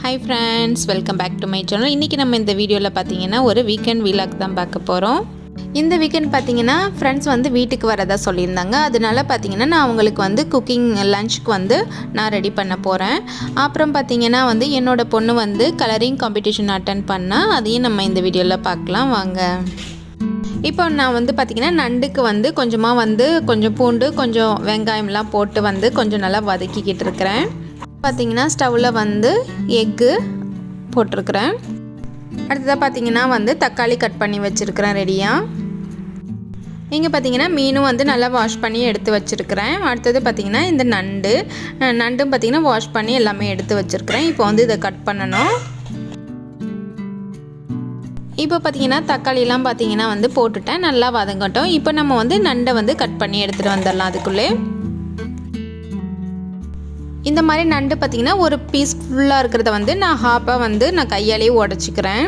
Hi friends, welcome back to my channel. இன்னைக்கு நம்ம இந்த வீடியோல பாத்தீங்கன்னா ஒரு வீக்கெண்ட் vlog தான் பார்க்க போறோம். இந்த வீக்கெண்ட் பாத்தீங்கன்னா फ्रेंड्स வந்து வீட்டுக்கு வரதா சொல்லிருந்தாங்க. அதனால பாத்தீங்கன்னா நான் அவங்களுக்கு வந்து குக்கிங் லஞ்ச்க்கு வந்து நான் ரெடி பண்ண போறேன். அப்புறம் பாத்தீங்கன்னா வந்து என்னோட பொண்ணு வந்து கலரிங் காம்படிஷன் அட்டெண்ட் பண்ணா. அதையும் நம்ம இந்த வீடியோல பார்க்கலாம் வாங்க. இப்போ நான் வந்து பாத்தீங்கன்னா நண்டுக்கு வந்து கொஞ்சம் பூண்டு கொஞ்சம் வெங்காயம்லாம் போட்டு வந்து கொஞ்சம் நல்லா வதக்கிக்கிட்டு இருக்கேன். பாத்தீங்கன்னா ஸ்டவ்ல வந்து எக் போட்டுருக்கேன். அடுத்ததா பாத்தீங்கன்னா வந்து தக்காளி கட் பண்ணி வச்சிருக்கேன் ரெடியா. இங்க பாத்தீங்கன்னா மீனும் வந்து நல்லா வாஷ் பண்ணி எடுத்து வச்சிருக்கேன். அடுத்தது பாத்தீங்கன்னா இந்த நண்டும் பாத்தீங்கன்னா வாஷ் பண்ணி எல்லாமே எடுத்து வச்சிருக்கேன். இப்போ வந்து இத கட் பண்ணனும். இப்போ பாத்தீங்கன்னா தக்காளி எல்லாம் பாத்தீங்கன்னா வந்து போட்டுட்டேன். நல்லா வதங்கட்டும். இப்போ நம்ம வந்து நண்டை வந்து கட் பண்ணி எடுத்துட்டு வந்துடலாம் அதுக்குள்ளே. இந்த மாதிரி நண்டு பாத்தீங்கன்னா ஒரு பீஸ் ஃபுல்லா இருக்குறத வந்து நான் ஹாஃபா வந்து நான் கையாலே உடைச்சுக்கிறேன்.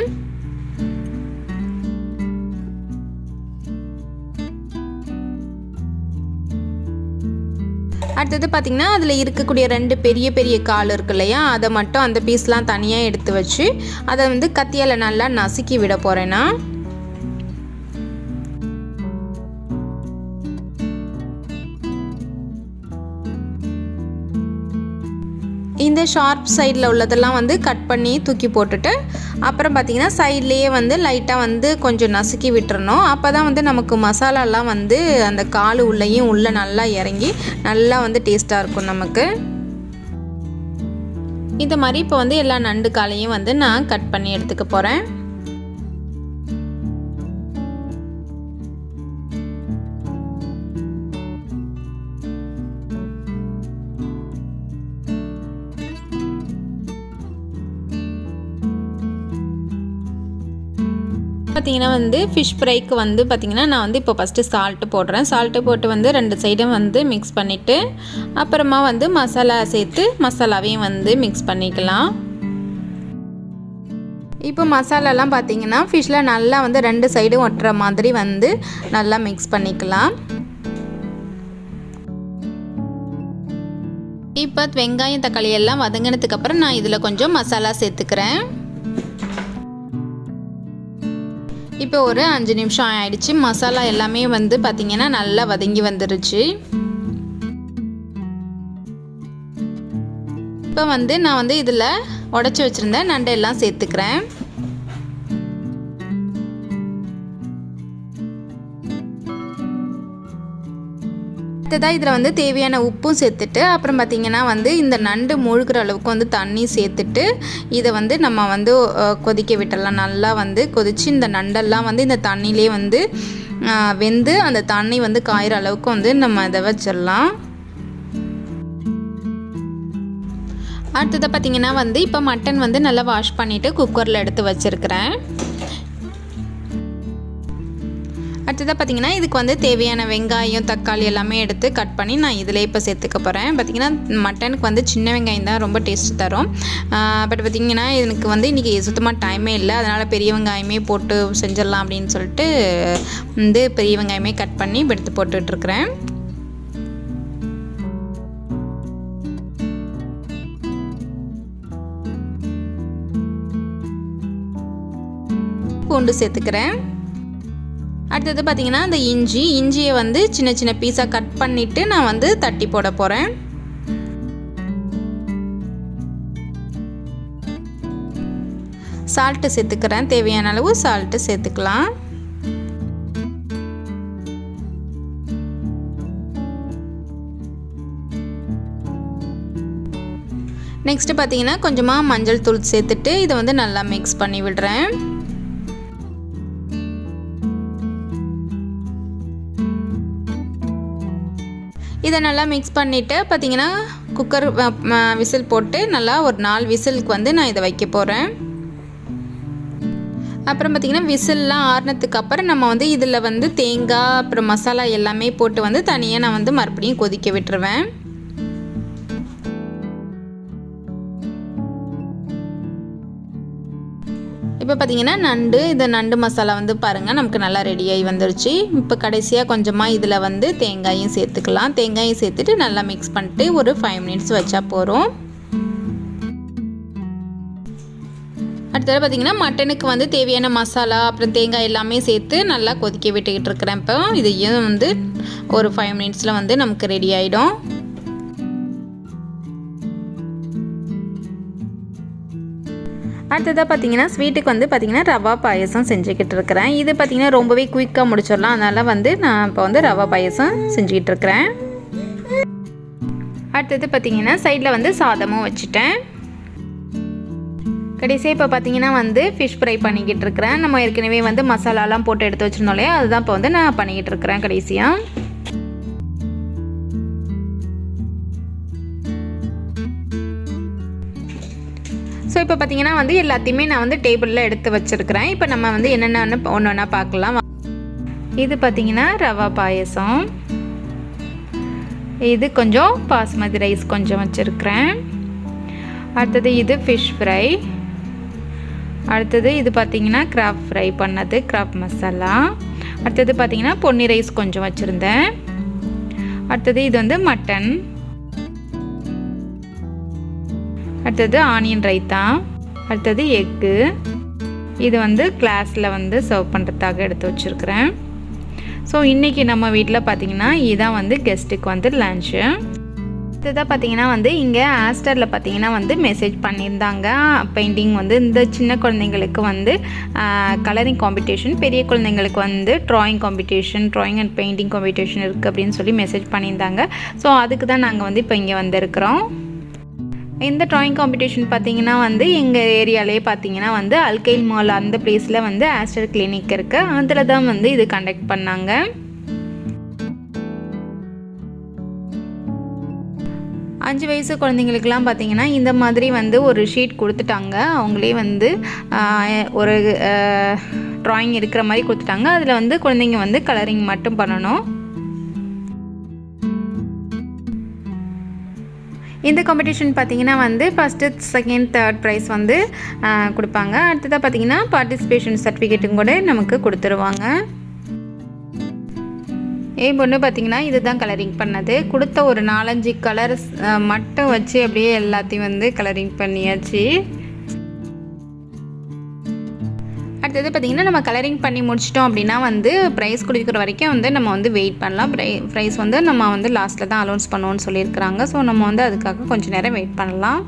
அடுத்து பாத்தீங்கன்னா அதுல இருக்கக்கூடிய ரெண்டு பெரிய கால் இருக்கு இல்லையா, அதை மட்டும் அந்த பீஸ்லாம் தனியா எடுத்து வச்சு அதை வந்து கத்தியால நல்லா நசுக்கி விட போறேனா. இந்த ஷார்ப் சைடில் உள்ளதெல்லாம் வந்து கட் பண்ணி தூக்கி போட்டுட்டு அப்புறம் பார்த்தீங்கன்னா சைட்லேயே வந்து லைட்டாக வந்து கொஞ்சம் நசுக்கி விட்டுறணும். அப்போ தான் வந்து நமக்கு மசாலாலாம் வந்து அந்த கால் உள்ளேயும் உள்ளே நல்லா இறங்கி நல்லா வந்து டேஸ்ட்டாக இருக்கும் நமக்கு. இந்த மாதிரி இப்போ வந்து எல்லா நண்டு காலையும் வந்து நான் கட் பண்ணி எடுத்துக்க போகிறேன். பார்த்தீங்கன்னா வந்து ஃபிஷ் ஃப்ரைக்கு வந்து பார்த்தீங்கன்னா நான் வந்து இப்போ ஃபஸ்ட்டு சால்ட்டு போடுறேன். சால்ட்டு போட்டு வந்து ரெண்டு சைடும் வந்து மிக்ஸ் பண்ணிவிட்டு அப்புறமா வந்து மசாலா சேர்த்து மசாலாவையும் வந்து மிக்ஸ் பண்ணிக்கலாம். இப்போ மசாலாலாம் பார்த்தீங்கன்னா ஃபிஷ்ஷில் நல்லா வந்து ரெண்டு சைடும் ஒட்டுற மாதிரி வந்து நல்லா மிக்ஸ் பண்ணிக்கலாம். இப்போ வெங்காயம் தக்காளி எல்லாம் வதங்கினதுக்கப்புறம் நான் இதில் கொஞ்சம் மசாலா சேர்த்துக்கிறேன். இப்போ ஒரு 5 நிமிஷம் ஆயிடுச்சு. மசாலா எல்லாமே வந்து பார்த்தீங்கன்னா நல்லா வதங்கி வந்துருச்சு. இப்போ வந்து நான் வந்து இதில் உடைச்சி வச்சுருந்த நண்டெல்லாம் சேர்த்துக்கிறேன். அடுத்ததாக இதில் வந்து தேவையான உப்பும் சேர்த்துட்டு அப்புறம் பார்த்திங்கன்னா வந்து இந்த நண்டு முழுகிற அளவுக்கு வந்து தண்ணி சேர்த்துட்டு இதை வந்து நம்ம வந்து கொதிக்க விட்டுடலாம். நல்லா வந்து கொதித்து இந்த நண்டெல்லாம் வந்து இந்த தண்ணியிலே வந்து வெந்து அந்த தண்ணி வந்து காயிற அளவுக்கு வந்து நம்ம இதை வச்சிடலாம். அடுத்ததாக பார்த்திங்கன்னா வந்து இப்போ மட்டன் வந்து நல்லா வாஷ் பண்ணிவிட்டு குக்கரில் எடுத்து வச்சுருக்கிறேன். அடுத்ததாக பார்த்திங்கன்னா இதுக்கு வந்து தேவையான வெங்காயம் தக்காளி எல்லாமே எடுத்து கட் பண்ணி நான் இதில் இப்போ சேர்த்துக்க போகிறேன். பார்த்திங்கன்னா மட்டனுக்கு வந்து சின்ன வெங்காயம் தான் ரொம்ப டேஸ்ட் தரும். பட் பார்த்திங்கன்னா எனக்கு வந்து இன்றைக்கி சுத்தமாக டைமே இல்லை. அதனால் பெரிய வெங்காயமே போட்டு செஞ்சிடலாம் அப்படின்னு சொல்லிட்டு வந்து பெரிய வெங்காயமே கட் பண்ணி எடுத்து போட்டுட்ருக்குறேன். பூண்டு சேர்த்துக்கிறேன். அடுத்தது பார்த்திங்கன்னா இந்த இஞ்சியை வந்து சின்ன சின்ன பீஸாக கட் பண்ணிவிட்டு நான் வந்து தட்டி போட போகிறேன். சால்ட்டு சேர்த்துக்கிறேன். தேவையான அளவு சால்ட்டு சேர்த்துக்கலாம். நெக்ஸ்ட்டு பார்த்திங்கன்னா கொஞ்சமாக மஞ்சள் தூள் சேர்த்துட்டு இதை வந்து நல்லா மிக்ஸ் பண்ணி விடுறேன். இதை நல்லா மிக்ஸ் பண்ணிவிட்டு பார்த்திங்கன்னா குக்கர் விசில் போட்டு நல்லா ஒரு 4 விசிலுக்கு வந்து நான் இதை வைக்க போகிறேன். அப்புறம் பார்த்திங்கன்னா விசில்லாம் ஆறுனதுக்கு அப்புறம் நம்ம வந்து இதில் வந்து தேங்காய் அப்புறம் மசாலா எல்லாமே போட்டு வந்து தனியாக நான் வந்து மறுபடியும் கொதிக்க விட்டுருவேன். இப்போ பார்த்தீங்கன்னா நண்டு மசாலா வந்து பாருங்கள் நமக்கு நல்லா ரெடியாகி வந்துருச்சு. இப்போ கடைசியாக கொஞ்சமாக இதில் வந்து தேங்காயும் சேர்த்துக்கலாம். தேங்காயும் சேர்த்துட்டு நல்லா மிக்ஸ் பண்ணிட்டு ஒரு 5 மினிட்ஸ் வச்சா போகிறோம். அடுத்தது பார்த்திங்கன்னா மட்டனுக்கு வந்து தேவையான மசாலா அப்புறம் தேங்காய் எல்லாமே சேர்த்து நல்லா கொதிக்க விட்டுக்கிட்டு இருக்கிறேன். இப்போ இதையும் வந்து ஒரு 5 மினிட்ஸில் வந்து நமக்கு ரெடி ஆகிடும். அடுத்ததாக பார்த்திங்கன்னா ஸ்வீட்டுக்கு வந்து பார்த்திங்கன்னா ரவா பாயசம் செஞ்சுக்கிட்டு இருக்கிறேன். இது பார்த்திங்கன்னா ரொம்பவே குயிக்காக முடிச்சிடலாம். அதனால் வந்து நான் இப்போ வந்து ரவா பாயசம் செஞ்சுக்கிட்டு இருக்கிறேன். அடுத்தது பார்த்திங்கன்னா சைடில் வந்து சாதமும் வச்சுட்டேன். கடைசியாக இப்போ பார்த்திங்கன்னா வந்து ஃபிஷ் ஃப்ரை பண்ணிக்கிட்டு இருக்கிறேன். நம்ம ஏற்கனவே வந்து மசாலாலாம் போட்டு எடுத்து வச்சுருந்தோம் இல்லையா, அதுதான் இப்போ வந்து நான் பண்ணிக்கிட்டு இருக்கிறேன் கடைசியாக. ஸோ இப்போ பார்த்திங்கன்னா வந்து எல்லாத்தையுமே நான் வந்து டேபிளில் எடுத்து வச்சுருக்கிறேன். இப்போ நம்ம வந்து என்னென்ன ஒன்று ஒன்றா பார்க்கலாம். இது பார்த்திங்கன்னா ரவா பாயசம், இது கொஞ்சம் பாஸ்மதி ரைஸ் கொஞ்சம் வச்சுருக்கிறேன். அடுத்தது இது ஃபிஷ் ஃப்ரை. அடுத்தது இது பார்த்திங்கன்னா கிராப் ஃப்ரை பண்ணது, கிராப் மசாலா. அடுத்தது பார்த்திங்கன்னா பொன்னி ரைஸ் கொஞ்சம் வச்சுருந்தேன். அடுத்தது இது வந்து மட்டன். அடுத்தது ஆனியன் ரைத்தா. அடுத்தது எக்கு. இது வந்து கிளாஸில் வந்து சர்வ் பண்ணுறதுக்காக எடுத்து வச்சுருக்கிறேன். ஸோ இன்றைக்கி நம்ம வீட்டில் பார்த்திங்கன்னா இதுதான் வந்து கெஸ்ட்டுக்கு வந்து லன்ச்சு. இதுதான் பார்த்திங்கன்னா வந்து இங்கே ஆஸ்டரில் பார்த்திங்கன்னா வந்து மெசேஜ் பண்ணியிருந்தாங்க. பெயிண்டிங் வந்து இந்த சின்ன குழந்தைங்களுக்கு வந்து கலரிங் காம்படிஷன், பெரிய குழந்தைங்களுக்கு வந்து drawing competition, drawing and painting competition இருக்குது அப்படின்னு சொல்லி மெசேஜ் பண்ணியிருந்தாங்க. ஸோ அதுக்கு தான் நாங்கள் வந்து இப்போ இங்கே வந்திருக்கிறோம். இந்த ட்ராயிங் காம்படிஷன் பார்த்திங்கன்னா வந்து எங்கள் ஏரியாலே பார்த்திங்கன்னா வந்து அல்கைல் மால் அந்த பிளேஸில் வந்து ஆஸ்டர் கிளினிக் இருக்குது. அதில் தான் வந்து இது கண்டக்ட் பண்ணாங்க. அஞ்சு வயசு குழந்தைங்களுக்கெல்லாம் பார்த்திங்கன்னா இந்த மாதிரி வந்து ஒரு ஷீட் கொடுத்துட்டாங்க. அவங்களே வந்து ஒரு ட்ராயிங் இருக்கிற மாதிரி கொடுத்துட்டாங்க. அதில் வந்து குழந்தைங்க வந்து கலரிங் மட்டும் பண்ணணும். இந்த காம்படிஷன் பார்த்திங்கன்னா வந்து ஃபஸ்ட்டு, செகண்ட், தேர்ட் ப்ரைஸ் வந்து கொடுப்பாங்க. அடுத்ததாக பார்த்திங்கன்னா பார்ட்டிசிபேஷன் சர்டிஃபிகேட்டும் கூட நமக்கு கொடுத்துருவாங்க. என் பொண்ணு பார்த்திங்கன்னா இதுதான் கலரிங் பண்ணது. கொடுத்த ஒரு 4-5 கலர்ஸ் மட்டும் வச்சு அப்படியே எல்லாத்தையும் வந்து கலரிங் பண்ணியாச்சு. அடுத்தது பார்த்திங்கன்னா நம்ம கலரிங் பண்ணி முடிச்சிட்டோம் அப்படின்னா வந்து ப்ரைஸ் கொடுக்குற வரைக்கும் வந்து நம்ம வந்து வெயிட் பண்ணலாம். ப்ரைஸ் வந்து நம்ம வந்து லாஸ்ட்டில் தான் அலௌன்ஸ் பண்ணுவோன்னு சொல்லியிருக்கிறாங்க. ஸோ நம்ம வந்து அதுக்காக கொஞ்சம் நேரம் வெயிட் பண்ணலாம்.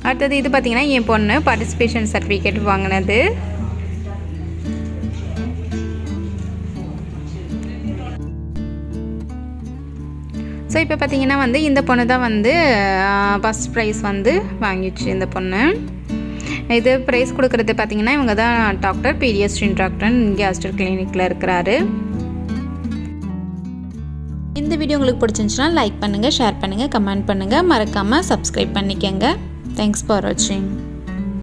அடுத்தது இது பார்த்திங்கன்னா என் பொண்ணு பார்ட்டிசிபேஷன் சர்டிஃபிகேட் வாங்கினது. ஸோ இப்போ பார்த்திங்கன்னா வந்து இந்த பொண்ணு தான் வந்து ஃபஸ்ட் ப்ரைஸ் வந்து வாங்கிடுச்சு. இந்த பொண்ணு இது ப்ரைஸ் கொடுக்குறது பார்த்திங்கன்னா இவங்க தான் டாக்டர், பீடியாட்ரிஷியன் டாக்டர் இங்கே ஆஸ்டர் கிளினிக்கில் இருக்கிறாரு. இந்த வீடியோ உங்களுக்கு பிடிச்சிருந்துச்சுன்னா லைக் பண்ணுங்கள், ஷேர் பண்ணுங்கள், கமெண்ட் பண்ணுங்கள், மறக்காமல் சப்ஸ்கிரைப் பண்ணிக்கோங்க. தேங்க்ஸ் ஃபார் வாட்சிங்.